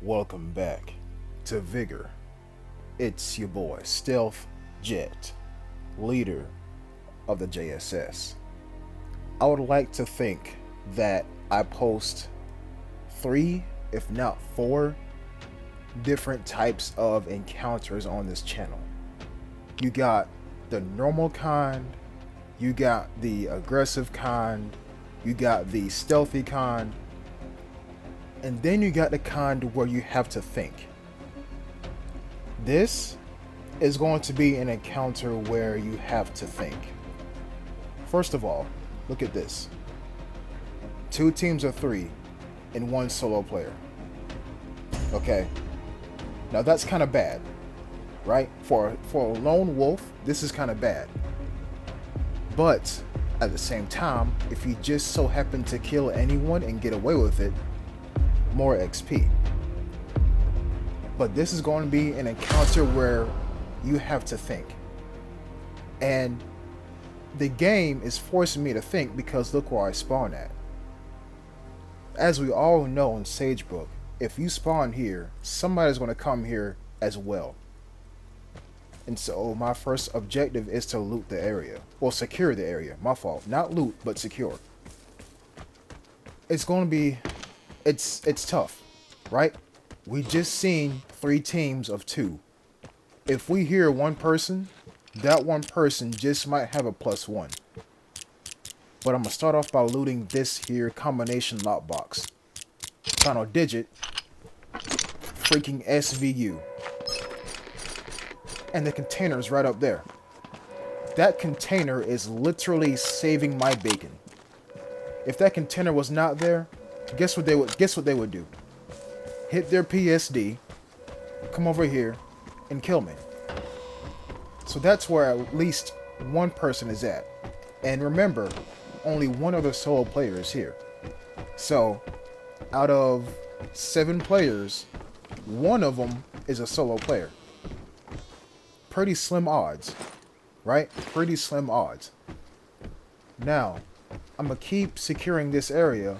Welcome back to Vigor. It's your boy, Stealth Jet, leader of the JSS. I would like to think that I post 3, if not 4, different types of encounters on this channel. You got the normal kind, you got the aggressive kind, you got the stealthy kind, and then you got the kind where you have to think. This is going to be an encounter where you have to think. First of all, look at this. 2 teams of 3 and 1 solo player. Okay. Now that's kind of bad, right? For a lone wolf, this is kind of bad. But at the same time, if you just so happen to kill anyone and get away with it, more XP. But this is going to be an encounter where you have to think. And the game is forcing me to think because look where I spawn at. As we all know in Sagbruk, if you spawn here, somebody's going to come here as well. And so my first objective is to loot the area. Well, secure the area. My fault. Not loot, but secure. It's going to be... It's tough, right? We just seen 3 teams of 2. If we hear one person, that one person just might have a +1. But I'm going to start off by looting this here combination lockbox. Final digit, freaking SVU. And the container is right up there. That container is literally saving my bacon. If that container was not there, guess what they would do? Hit their PSD, come over here, and kill me. So that's where at least one person is at. And remember, only one other solo player is here. So, out of 7 players, one of them is a solo player. Pretty slim odds, right? Pretty slim odds. Now, I'm going to keep securing this area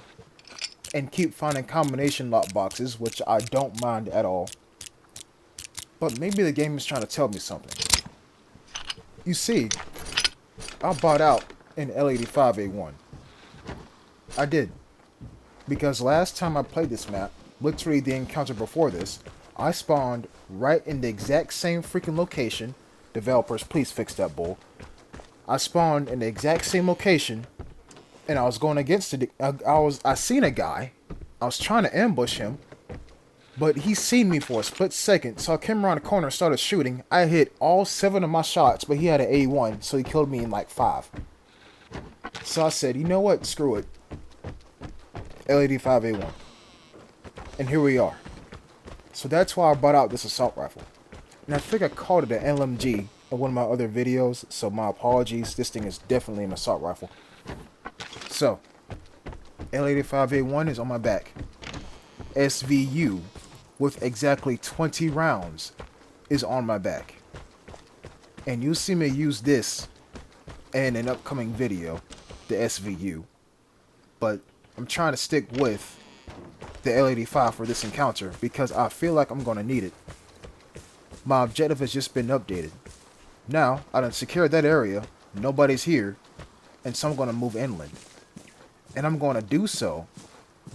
and keep finding combination lock boxes, which I don't mind at all. But maybe the game is trying to tell me something. You see, I bought out an L85A1. I did. Because last time I played this map, literally the encounter before this, I spawned right in the exact same freaking location. Developers, please fix that bull. I spawned in the exact same location, and I was going against it. I seen a guy. I was trying to ambush him, but he seen me for a split second, so I came around the corner and started shooting. I hit all 7 of my shots, but he had an A1, so he killed me in like 5. So I said, you know what? Screw it. L85A1. And here we are. So that's why I bought out this assault rifle. And I think I called it an LMG in one of my other videos, so my apologies. This thing is definitely an assault rifle. So, L85A1 is on my back. SVU with exactly 20 rounds is on my back. And you'll see me use this in an upcoming video, the SVU. But I'm trying to stick with the L85 for this encounter because I feel like I'm going to need it. My objective has just been updated. Now, I done secured that area, nobody's here, and so I'm going to move inland. And I'm going to do so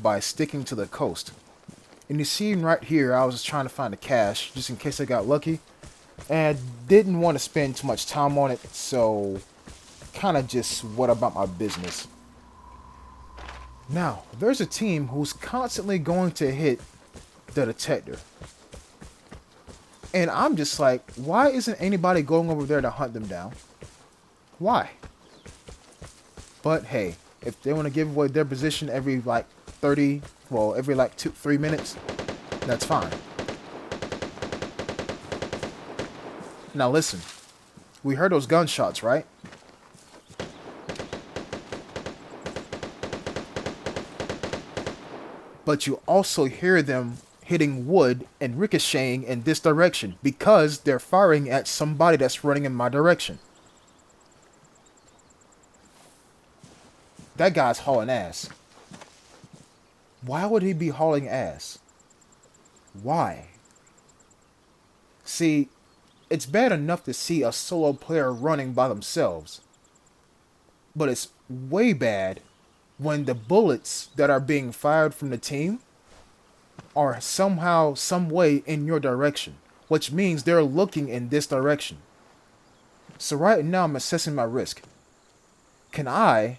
by sticking to the coast. And you see right here, I was just trying to find a cache, just in case I got lucky. And I didn't want to spend too much time on it, so kind of just what about my business. Now, there's a team who's constantly going to hit the detector. And I'm just like, why isn't anybody going over there to hunt them down? Why? But hey, if they want to give away their position every like 3 minutes, that's fine. Now listen, we heard those gunshots, right? But you also hear them hitting wood and ricocheting in this direction because they're firing at somebody that's running in my direction. That guy's hauling ass. Why would he be hauling ass? Why? See, it's bad enough to see a solo player running by themselves, but it's way bad when the bullets that are being fired from the team are somehow, some way in your direction, which means they're looking in this direction. So right now I'm assessing my risk. Can I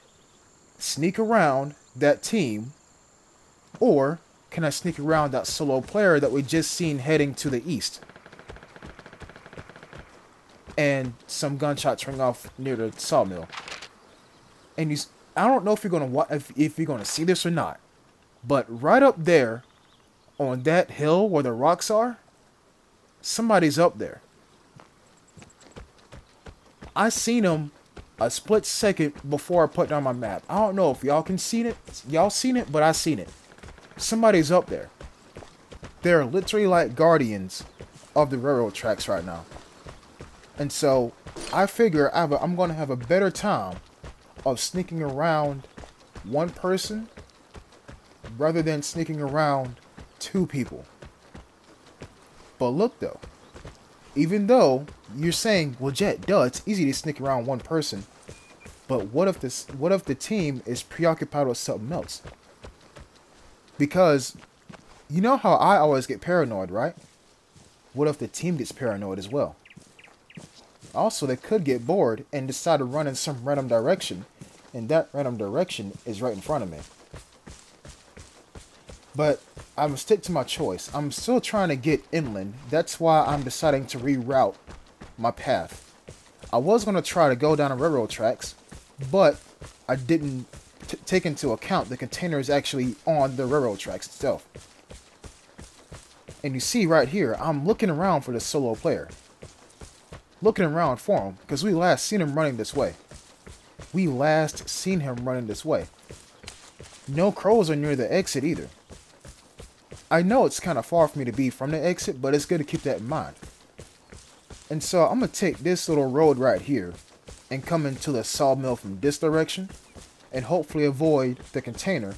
sneak around that team, or can I sneak around that solo player that we just seen heading to the east? And some gunshots ring off near the sawmill. And I don't know if you're if you're gonna see this or not, but right up there on that hill where the rocks are, somebody's up there. I seen him a split second before I put down my map. I don't know if y'all can see it. Y'all seen it, but I seen it. Somebody's up there. They're literally like guardians of the railroad tracks right now. And so I figure I'm going to have a better time of sneaking around one person rather than sneaking around two people. But look though, even though you're saying, well, Jet, duh, it's easy to sneak around one person. But what if the team is preoccupied with something else? Because you know how I always get paranoid, right? What if the team gets paranoid as well? Also, they could get bored and decide to run in some random direction, and that random direction is right in front of me. But I'm gonna stick to my choice. I'm still trying to get inland. That's why I'm deciding to reroute my path. I was gonna try to go down the railroad tracks, but I didn't take into account the container is actually on the railroad tracks itself. And you see right here, I'm looking around for the solo player. Looking around for him, because we last seen him running this way. No crows are near the exit either. I know it's kind of far for me to be from the exit, but it's good to keep that in mind. And so I'm going to take this little road right here and come into the sawmill from this direction and hopefully avoid the container.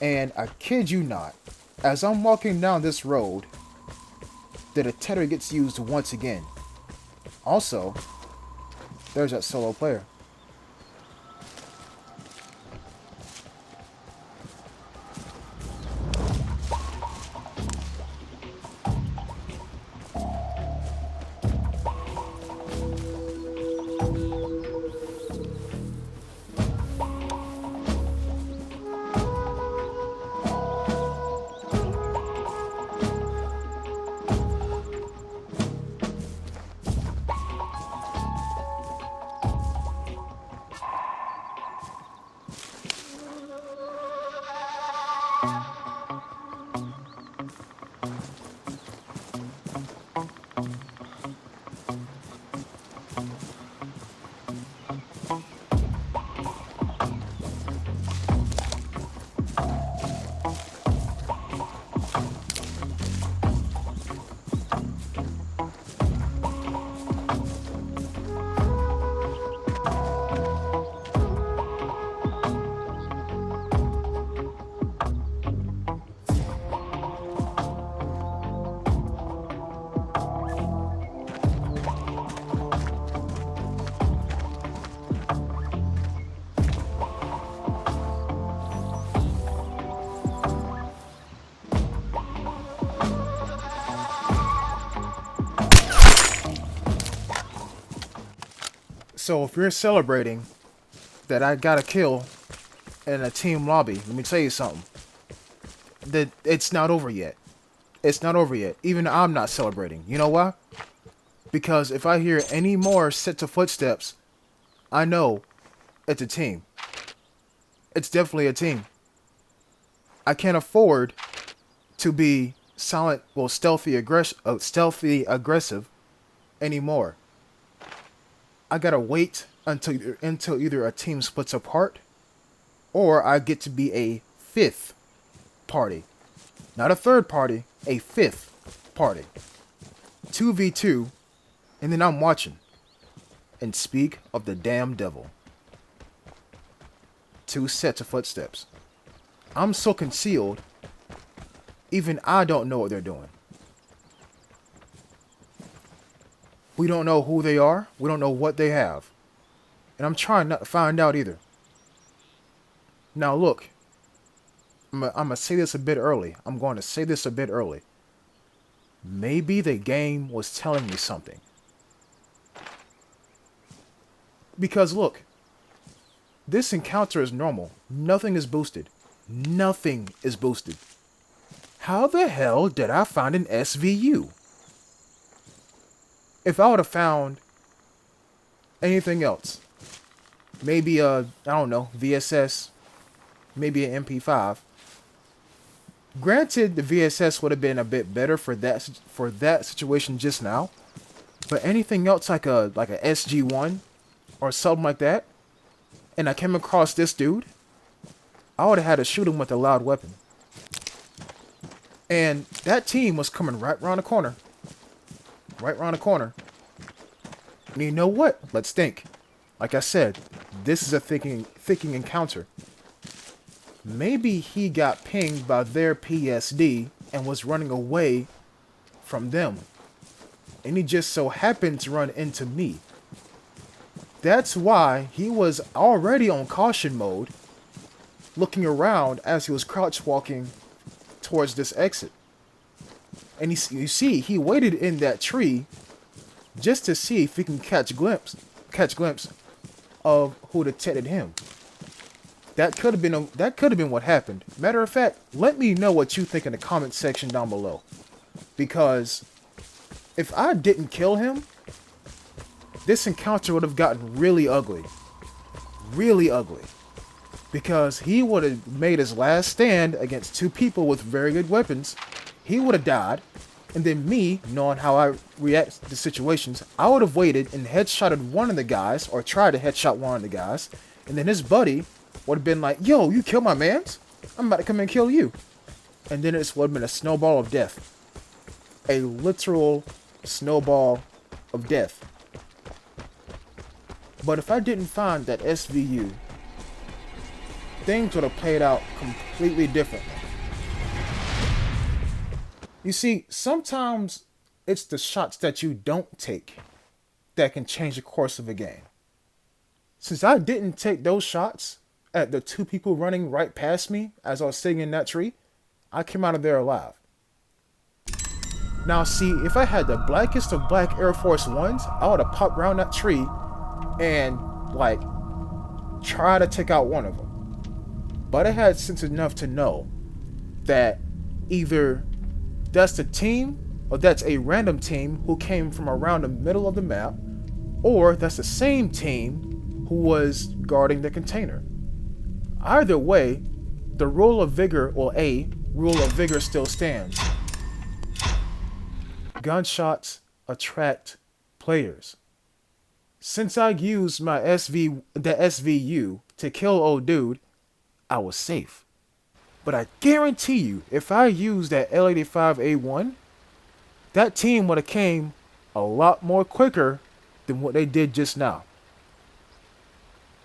And I kid you not, as I'm walking down this road, the detector gets used once again. Also, there's that solo player. So if you're celebrating that I got a kill in a team lobby, let me tell you something. That it's not over yet. It's not over yet. Even I'm not celebrating. You know why? Because if I hear any more sets of footsteps, I know it's a team. It's definitely a team. I can't afford to be silent, well, stealthy aggressive anymore. I gotta wait until either a team splits apart, or I get to be a fifth party, not a third party, a fifth party. 2v2, and then I'm watching. And speak of the damn devil. 2 sets of footsteps. I'm so concealed Even I don't know what they're doing. We don't know who they are. We don't know what they have. And I'm trying not to find out either. Now look, I'm going to say this a bit early. I'm going to say this a bit early. Maybe the game was telling me something. Because look, this encounter is normal. Nothing is boosted. Nothing is boosted. How the hell did I find an SVU? If I would have found anything else, maybe I don't know, VSS, maybe an MP5. Granted, the VSS would have been a bit better for that situation just now, but anything else like a SG1 or something like that, and I came across this dude, I would have had to shoot him with a loud weapon. And that team was coming right around the corner. Right around the corner. And you know what? Let's think. Like I said, this is a thinking encounter. Maybe he got pinged by their PSD and was running away from them. And he just so happened to run into me. That's why he was already on caution mode, looking around as he was crouch walking towards this exit. And you see, he waited in that tree just to see if he can catch glimpse of who detected him. That could have been what happened. Matter of fact, let me know what you think in the comment section down below. Because if I didn't kill him, this encounter would have gotten really ugly. Really ugly. Because he would have made his last stand against two people with very good weapons. He would have died. And then me, knowing how I react to situations, I would have waited and headshotted one of the guys, or tried to headshot one of the guys. And then his buddy would have been like, yo, you killed my mans? I'm about to come and kill you. And then it would have been a snowball of death. A literal snowball of death. But if I didn't find that SVU, things would have played out completely differently. You see, sometimes it's the shots that you don't take that can change the course of a game. Since I didn't take those shots at the two people running right past me as I was sitting in that tree, I came out of there alive. Now see, if I had the blackest of black Air Force Ones, I would have popped around that tree and, like, try to take out one of them. But I had sense enough to know that either that's the team, or that's a random team who came from around the middle of the map, or that's the same team who was guarding the container. Either way, the rule of Vigor, or a rule of Vigor, still stands. Gunshots attract players. Since I used the SVU to kill old dude, I was safe. But I guarantee you, if I used that L85A1, that team would have came a lot more quicker than what they did just now.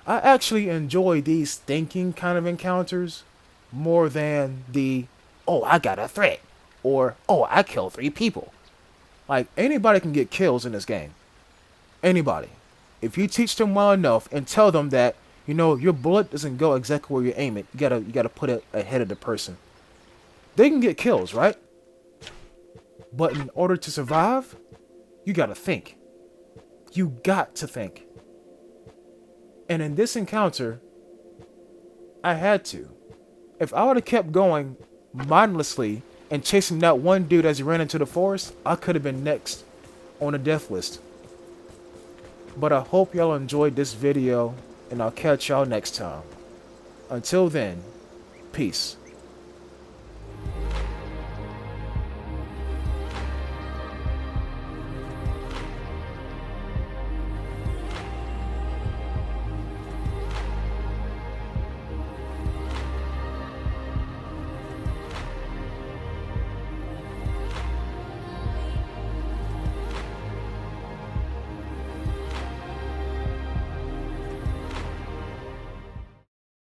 I actually enjoy these thinking kind of encounters more than the, oh, I got a threat, or, oh, I killed 3 people. Like, anybody can get kills in this game. Anybody. If you teach them well enough and tell them that, you know, your bullet doesn't go exactly where you aim it. You gotta put it ahead of the person. They can get kills, right? But in order to survive, you gotta think. You got to think. And in this encounter, I had to. If I would have kept going mindlessly and chasing that one dude as he ran into the forest, I could have been next on the death list. But I hope y'all enjoyed this video, and I'll catch y'all next time. Until then, peace.